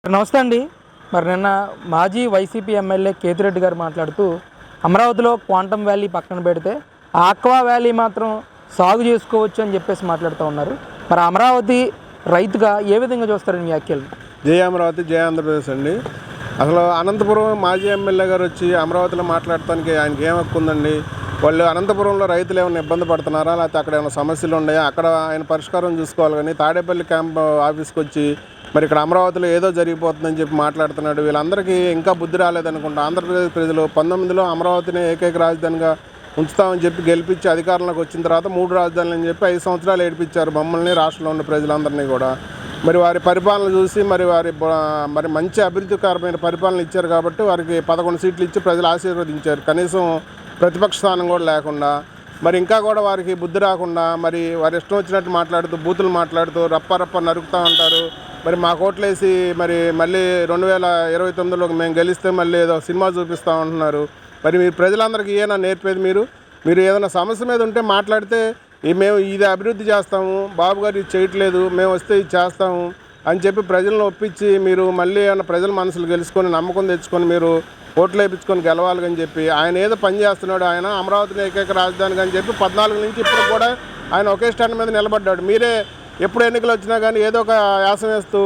నమస్తే అండి. నిన్న మాజీ వైసీపీ ఎమ్మెల్యే కేతిరెడ్డి గారు మాట్లాడుతూ అమరావతిలో క్వాంటమ్ వ్యాలీ పక్కన పెడితే ఆక్వా వ్యాలీ మాత్రం సాగు చేసుకోవచ్చు అని చెప్పేసి మాట్లాడుతూ ఉన్నారు. అమరావతి రైతుగా ఏ విధంగా చూస్తారండి మీ వ్యాఖ్యలు? జై అమరావతి, జై ఆంధ్రప్రదేశ్ అండి. అసలు అనంతపురం మాజీ ఎమ్మెల్యే గారు వచ్చి అమరావతిలో మాట్లాడటానికి ఆయనకి ఏం హక్కు ఉందండి? వాళ్ళు అనంతపురంలో రైతులు ఏమైనా ఇబ్బంది పడుతున్నారా, లేకపోతే అక్కడ ఏమైనా సమస్యలు ఉన్నాయా, అక్కడ ఆయన పరిష్కారం చూసుకోవాలి. కానీ తాడేపల్లి క్యాంప్ ఆఫీస్కి వచ్చి మరి ఇక్కడ అమరావతిలో ఏదో జరిగిపోతుందని చెప్పి మాట్లాడుతున్నాడు. వీళ్ళందరికీ ఇంకా బుద్ధి రాలేదనుకుంటా. ఆంధ్రప్రదేశ్ ప్రజలు 19లో అమరావతిని ఏకైక రాజధానిగా ఉంచుతామని చెప్పి గెలిపించి అధికారంలోకి వచ్చిన తర్వాత 3 రాజధానులు అని చెప్పి 5 సంవత్సరాలు ఏడిపించారు మమ్మల్ని, రాష్ట్రంలో ఉన్న ప్రజలందరినీ కూడా. మరి వారి పరిపాలన చూసి మరి మంచి అభివృద్ధికరమైన పరిపాలన ఇచ్చారు కాబట్టి వారికి 11 సీట్లు ఇచ్చి ప్రజలు ఆశీర్వదించారు. కనీసం ప్రతిపక్ష స్థానం కూడా లేకుండా. మరి ఇంకా కూడా వారికి బుద్ధి రాకుండా మరి వారి ఇష్టం వచ్చినట్టు మాట్లాడుతూ బూతులు మాట్లాడుతూ రప్ప నరుకుతూ ఉంటారు. మరి మా కోట్లేసి మరి మళ్ళీ 2029లో మేము గెలిస్తే మళ్ళీ ఏదో సినిమా చూపిస్తూ ఉంటున్నారు. మరి మీరు ప్రజలందరికీ ఏమైనా నేర్పేది? మీరు ఏదైనా సమస్య మీద ఉంటే మాట్లాడితే మేము ఇది అభివృద్ధి చేస్తాము, బాబు గారు ఇది చేయట్లేదు, మేము వస్తే ఇది చేస్తాము అని చెప్పి ప్రజలను ఒప్పించి మీరు మళ్ళీ ఏమైనా ప్రజల మనసులు గెలుచుకొని నమ్మకం తెచ్చుకొని మీరు ఓట్లు వేయించుకొని గెలవాలి అని చెప్పి ఆయన ఏదో పని చేస్తున్నాడు. ఆయన అమరావతిని ఏకైక రాజధానికి అని చెప్పి 14 నుంచి ఇప్పుడు కూడా ఆయన ఒకే స్టాండ్ మీద నిలబడ్డాడు. మీరే ఎప్పుడు ఎన్నికలు వచ్చినా కానీ ఏదో ఒక యాసం వేస్తూ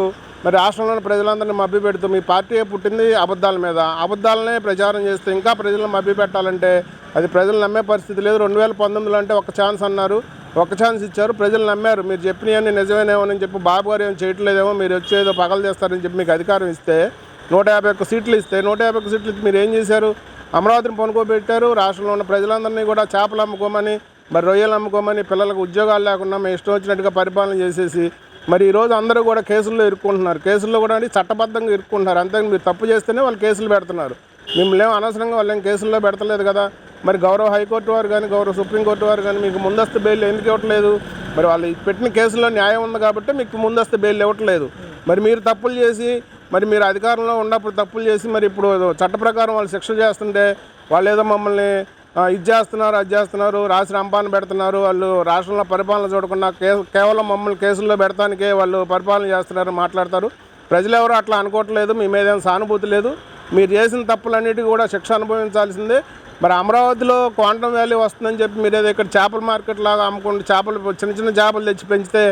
మరి రాష్ట్రంలోని ప్రజలందరినీ మభ్యపెడుతూ మీ పార్టీ పుట్టింది అబద్ధాల మీద, అబద్ధాలనే ప్రచారం చేస్తే ఇంకా ప్రజలను మభ్యపెట్టాలంటే అది ప్రజలు నమ్మే పరిస్థితి లేదు. 2019లో అంటే ఒక ఛాన్స్ అన్నారు, ఒక ఛాన్స్ ఇచ్చారు, ప్రజలు నమ్మారు. మీరు చెప్పినవన్నీ నిజమేనేమోనని చెప్పి బాబు గారు ఏం చేయట్లేదేమో, మీరు వచ్చేదో పగలు చేస్తారని చెప్పి మీకు అధికారం ఇస్తే 151 సీట్లు ఇస్తే 151 సీట్లు ఇస్తే మీరు ఏం చేశారు? అమరావతిని పనుకోబెట్టారు. రాష్ట్రంలో ఉన్న ప్రజలందరినీ కూడా చేపలు అమ్ముకోమని, మరి రొయ్యలు అమ్ముకోమని, పిల్లలకు ఉద్యోగాలు లేకుండా మేము ఇష్టం వచ్చినట్టుగా పరిపాలన చేసేసి మరి ఈరోజు అందరూ కూడా కేసుల్లో ఇరుక్కుంటున్నారు. కేసుల్లో కూడా చట్టబద్ధంగా ఇరుక్కుంటున్నారు. అంతే మీరు తప్పు చేస్తేనే వాళ్ళు కేసులు పెడుతున్నారు. మిమ్మల్ని ఏం అనవసరంగా వాళ్ళు ఏం కేసుల్లో పెడతలేదు కదా. మరి గౌరవ హైకోర్టు వారు కానీ గౌరవ సుప్రీంకోర్టు వారు కానీ మీకు ముందస్తు బెయిల్ ఎందుకు ఇవ్వట్లేదు? మరి వాళ్ళు పెట్టిన కేసుల్లో న్యాయం ఉంది కాబట్టి మీకు ముందస్తు బెయిల్ ఇవ్వట్లేదు. మరి మీరు తప్పులు చేసి మరి మీరు అధికారంలో ఉన్నప్పుడు తప్పులు చేసి మరి ఇప్పుడు చట్ట ప్రకారం వాళ్ళు శిక్ష చేస్తుంటే వాళ్ళు ఏదో మమ్మల్ని ఇది చేస్తున్నారు, అది చేస్తున్నారు, రాసి రంపాన పెడుతున్నారు, వాళ్ళు రాష్ట్రంలో పరిపాలన చూడకుండా కేవలం మమ్మల్ని కేసుల్లో పెడతానికే వాళ్ళు పరిపాలన చేస్తున్నారు మాట్లాడతారు. ప్రజలు ఎవరు అట్లా అనుకోవట్లేదు. మీ మీద ఏం సానుభూతి లేదు. మీరు చేసిన తప్పులన్నిటికీ కూడా శిక్ష అనుభవించాల్సిందే. మరి అమరావతిలో క్వాంటమ్ వ్యాలీ వస్తుందని చెప్పి మీరు ఏదో ఇక్కడ చేపల మార్కెట్ లాగా అమ్ముకుంటే చిన్న చేపలు తెచ్చి పెంచితే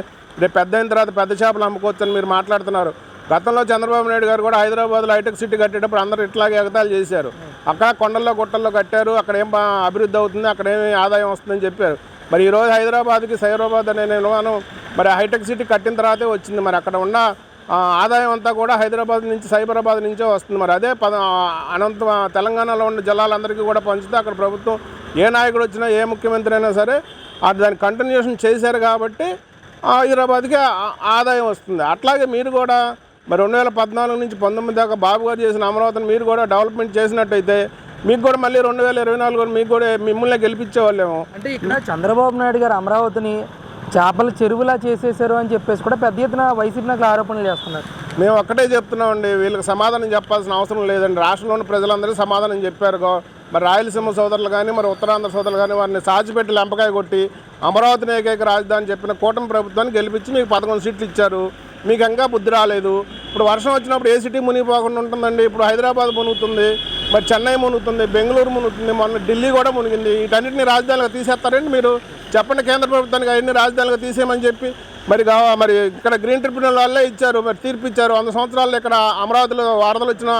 రేపు పెద్ద అయిన తర్వాత పెద్ద చేపలు అమ్ముకోవచ్చు అని మీరు మాట్లాడుతున్నారు. గతంలో చంద్రబాబు నాయుడు గారు కూడా హైదరాబాద్లో హైటెక్ సిటీ కట్టేటప్పుడు అందరూ ఇట్లాగే ఎగతాలు చేశారు. అక్కడ కొండల్లో గుట్టల్లో కట్టారు, అక్కడ ఏం అభివృద్ధి అవుతుంది, అక్కడ ఏమి ఆదాయం వస్తుందని చెప్పారు. మరి ఈరోజు హైదరాబాద్కి సైబరాబాద్ అనే నిర్మాణం మరి హైటెక్ సిటీ కట్టిన తర్వాతే వచ్చింది. మరి అక్కడ ఉన్న ఆదాయం అంతా కూడా హైదరాబాద్ నుంచి సైబరాబాద్ నుంచే వస్తుంది. మరి అదే తెలంగాణలో ఉన్న జిల్లాలందరికీ కూడా పంచితే అక్కడ ప్రభుత్వం ఏ నాయకుడు వచ్చినా ఏ ముఖ్యమంత్రి అయినా సరే దాన్ని కంటిన్యూషన్ చేశారు కాబట్టి హైదరాబాద్కి ఆదాయం వస్తుంది. అట్లాగే మీరు కూడా మరి 2014 నుంచి 19 దాకా బాబు గారు చేసిన అమరావతిని మీరు కూడా డెవలప్మెంట్ చేసినట్టయితే మీకు కూడా మళ్ళీ 2024 కూడా మీకు కూడా మిమ్మల్ని గెలిపించేవాళ్ళేమో. అంటే ఇక్కడ చంద్రబాబు నాయుడు గారు అమరావతిని చేపల చెరువులా చేసేసారు అని చెప్పేసి కూడా పెద్ద ఎత్తున వైసీపీ నాయకులు ఆరోపణలు చేస్తున్నారు. మేము ఒక్కటే చెప్తున్నామండి, వీళ్ళకి సమాధానం చెప్పాల్సిన అవసరం లేదండి. రాష్ట్రంలోని ప్రజలందరూ సమాధానం చెప్పారు. మరి రాయలసీమ సోదరులు కానీ మరి ఉత్తరాంధ్ర సోదరులు కానీ వారిని సాచిపెట్టి లెంపకాయ కొట్టి అమరావతిని ఏకైక రాజధాని చెప్పిన కూటమి ప్రభుత్వాన్ని గెలిపించి మీకు 11 సీట్లు ఇచ్చారు. మీకు ఇంకా బుద్ధి రాలేదు. ఇప్పుడు వర్షం వచ్చినప్పుడు ఏ సిటీ మునిగిపోకుండా ఉంటుందండి? ఇప్పుడు హైదరాబాద్ మునుగుతుంది, మరి చెన్నై మునుగుతుంది, బెంగళూరు మునుగుతుంది, మొన్న ఢిల్లీ కూడా మునిగింది. వీటన్నిటిని రాజధానిగా తీసేస్తారండి మీరు? చెప్పండి కేంద్ర ప్రభుత్వానికి అవన్నీ రాజధానిగా తీసేయమని చెప్పి. మరి ఇక్కడ గ్రీన్ ట్రిబ్యునల్ వాళ్ళే ఇచ్చారు, మరి తీర్పు ఇచ్చారు. 100 సంవత్సరాలు ఇక్కడ అమరావతిలో వరదలు వచ్చినా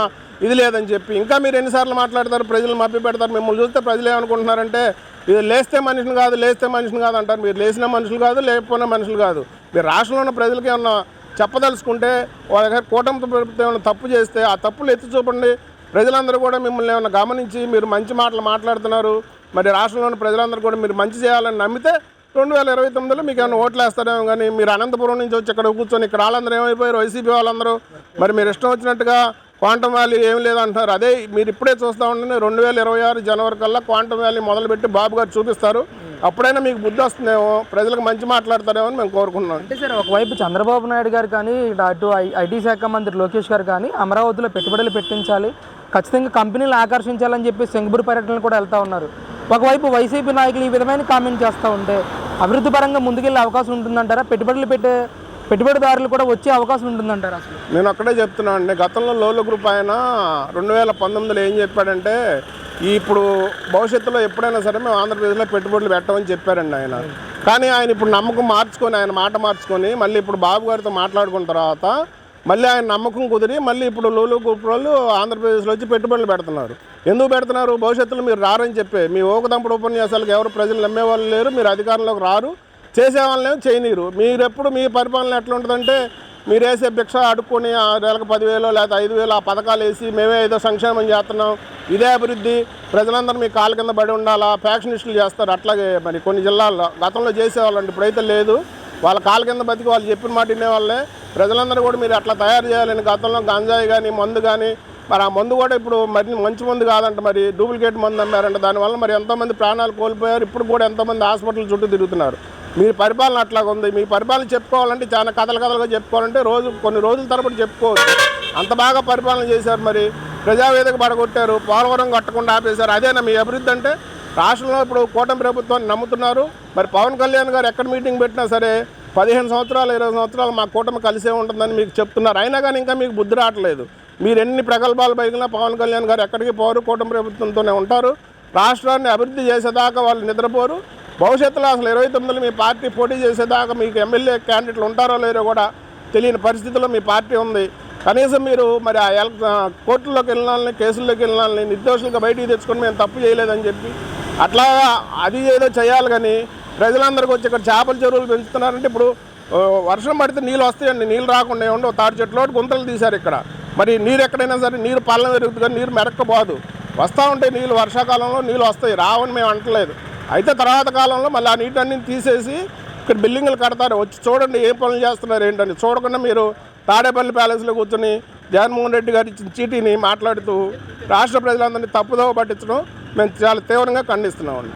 ఇది లేదని చెప్పి. ఇంకా మీరు ఎన్నిసార్లు మాట్లాడతారు? ప్రజలు మభ్య పెడతారు. మిమ్మల్ని చూస్తే ప్రజలు ఏమనుకుంటున్నారంటే ఇది లేస్తే మనిషిని కాదు అంటారు. మీరు లేచిన మనుషులు కాదు, లేకపోయినా మనుషులు కాదు. మీరు రాష్ట్రంలో ఉన్న ప్రజలకి ఏమన్నా చెప్పదలుచుకుంటే వాళ్ళ దగ్గర కూటమి ప్రభుత్వం ఏమైనా తప్పు చేస్తే ఆ తప్పులు ఎత్తి చూపండి. ప్రజలందరూ కూడా మిమ్మల్ని ఏమైనా గమనించి మీరు మంచి మాటలు మాట్లాడుతున్నారు, మరి రాష్ట్రంలో ఉన్న ప్రజలందరూ కూడా మీరు మంచి చేయాలని నమ్మితే 2029లో మీకు ఏమైనా ఓట్లు వేస్తారేమో. కానీ మీరు అనంతపురం నుంచి వచ్చి ఇక్కడ కూర్చొని ఇక్కడ వాళ్ళందరూ ఏమైపోయారు? వైసీపీ వాళ్ళందరూ మరి మీరు ఇష్టం వచ్చినట్టుగా క్వాంటమ్ వ్యాలీ ఏం లేదంటున్నారు. అదే మీరు ఇప్పుడే చూస్తూ ఉండండి, 2026 జనవరి కల్లా క్వాంటమ్ వ్యాలీ మొదలుపెట్టి బాబు గారు చూపిస్తారు. అప్పుడైనా మీకు బుద్ధి వస్తుందేమో, ప్రజలకు మంచి మాట్లాడతారేమో అని మేము కోరుకుంటున్నాం. అంటే సార్, ఒకవైపు చంద్రబాబు నాయుడు గారు కానీ అటు ఐటీ శాఖ మంత్రి లోకేష్ గారు కానీ అమరావతిలో పెట్టుబడులు పెట్టించాలి, ఖచ్చితంగా కంపెనీలు ఆకర్షించాలని చెప్పి సింగపూర్ పర్యటనలు కూడా వెళ్తూ ఉన్నారు. ఒకవైపు వైసీపీ నాయకులు ఈ విధమైన కామెంట్ చేస్తూ ఉంటే అభివృద్ధి పరంగా ముందుకెళ్ళే అవకాశం ఉంటుందంటారా? పెట్టుబడుదారులు కూడా వచ్చే అవకాశం ఉంటుందంటారా? అసలు నేను అక్కడే చెప్తున్నాను అండి. గతంలో లోలో గ్రూప్ ఆయన 2019లో ఏం చెప్పాడంటే ఇప్పుడు భవిష్యత్తులో ఎప్పుడైనా సరే మేము ఆంధ్రప్రదేశ్లో పెట్టుబడులు పెట్టమని చెప్పారండి ఆయన. కానీ ఆయన ఇప్పుడు నమ్మకం మార్చుకొని, ఆయన మాట మార్చుకొని మళ్ళీ ఇప్పుడు బాబు గారితో మాట్లాడుకున్న తర్వాత మళ్ళీ ఆయన నమ్మకం కుదిరి మళ్ళీ ఇప్పుడు లోలో గ్రూప్ వాళ్ళు ఆంధ్రప్రదేశ్లో వచ్చి పెట్టుబడులు పెడుతున్నారు. ఎందుకు పెడుతున్నారు? భవిష్యత్తులో మీరు రారని చెప్పే. మీ ఓకదంపుడు ఉపన్యాసాలకు ఎవరు ప్రజలు నమ్మేవాళ్ళు లేరు, మీరు అధికారంలోకి రారు, చేసేవాళ్ళనేమో చేయనీరు. మీరెప్పుడు మీ పరిపాలన ఎట్లా ఉంటుందంటే మీరు వేసే భిక్ష అడుక్కొని నెలకు 10,000 లేకపోతే 5,000 ఆ పథకాలు వేసి మేమే ఏదో సంక్షేమం చేస్తున్నాం, ఇదే అభివృద్ధి, ప్రజలందరూ మీ కాళ్ళ కింద పడి ఉండాలా, ఫ్యాక్షనిస్టులు చేస్తారు. అట్లాగే మరి కొన్ని జిల్లాల్లో గతంలో చేసేవాళ్ళండి, ఇప్పుడైతే లేదు. వాళ్ళ కాళ్ళ కింద బతికి వాళ్ళు చెప్పిన మాట వినేవాళ్ళే. ప్రజలందరూ కూడా మీరు అట్లా తయారు చేయాలని గతంలో గంజాయి కానీ మందు కానీ, మరి ఆ మందు కూడా ఇప్పుడు మరి మంచి మందు కాదంట, మరి డూప్లికేట్ మందు అమ్మారంట. దానివల్ల మరి ఎంతోమంది ప్రాణాలు కోల్పోయారు. ఇప్పుడు కూడా ఎంతోమంది హాస్పిటల్ చుట్టూ తిరుగుతున్నారు. మీ పరిపాలన అట్లాగ ఉంది. మీ పరిపాలన చెప్పుకోవాలంటే చాలా కథలుగా చెప్పుకోవాలంటే కొన్ని రోజుల తరబడి చెప్పుకోవచ్చు. అంత బాగా పరిపాలన చేశారు. మరి ప్రజావేదిక పడగొట్టారు, పోలవరం కట్టకుండా ఆపేశారు. అదేనా మీ అభివృద్ధి అంటే? రాష్ట్రంలో ఇప్పుడు కూటమి ప్రభుత్వాన్ని నమ్ముతున్నారు. మరి పవన్ కళ్యాణ్ గారు ఎక్కడ మీటింగ్ పెట్టినా సరే 15 సంవత్సరాలు 20 సంవత్సరాలు మా కూటమి కలిసే ఉంటుందని మీకు చెప్తున్నారు. అయినా కానీ ఇంకా మీకు బుద్ధి రావట్లేదు. మీరు ఎన్ని ప్రగల్భాలు పైకినా పవన్ కళ్యాణ్ గారు ఎక్కడికి పోరు, కూటమి ప్రభుత్వంతోనే ఉంటారు. రాష్ట్రాన్ని అభివృద్ధి చేసేదాకా వాళ్ళు నిద్రపోరు. భవిష్యత్తులో అసలు 29లో మీ పార్టీ పోటీ చేసేదాకా మీకు ఎమ్మెల్యే క్యాండిడేట్లు ఉంటారో లేరో కూడా తెలియని పరిస్థితిలో మీ పార్టీ ఉంది. కనీసం మీరు మరి ఆ కోర్టుల్లోకి వెళ్ళాలని, కేసుల్లోకి వెళ్ళాలని, నిర్దోషులుగా బయటికి తెచ్చుకొని మేము తప్పు చేయలేదని చెప్పి అట్లా అది ఏదో చేయాలి. కానీ ప్రజలందరికీ వచ్చి ఇక్కడ చేపల చెరువులు పెంచుతున్నారంటే ఇప్పుడు వర్షం పడితే నీళ్ళు వస్తాయండి, నీళ్ళు రాకుండా ఉండవు. తాడి చెట్లోటి గుంతలు తీశారు ఇక్కడ. మరి నీరు ఎక్కడైనా సరే నీరు పల్లం పెరుగుతుంది కానీ నీరు మెరక్కపోదు. వస్తూ ఉంటే నీళ్ళు వర్షాకాలంలో నీళ్ళు వస్తాయి, రావని మేము అంటలేదు. అయితే తర్వాత కాలంలో మళ్ళీ ఆ నీటన్నీ తీసేసి ఇక్కడ బిల్డింగులు కడతారు. వచ్చి చూడండి ఏ పనులు చేస్తున్నారు ఏంటని. చూడకుండా మీరు తాడేపల్లి ప్యాలెస్లో కూర్చొని జగన్మోహన్ రెడ్డి గారి ఇచ్చిన చీటీని మాట్లాడుతూ రాష్ట్ర ప్రజలందరినీ తప్పుదోవ పట్టించడం మేము చాలా తీవ్రంగా ఖండిస్తున్నామండి.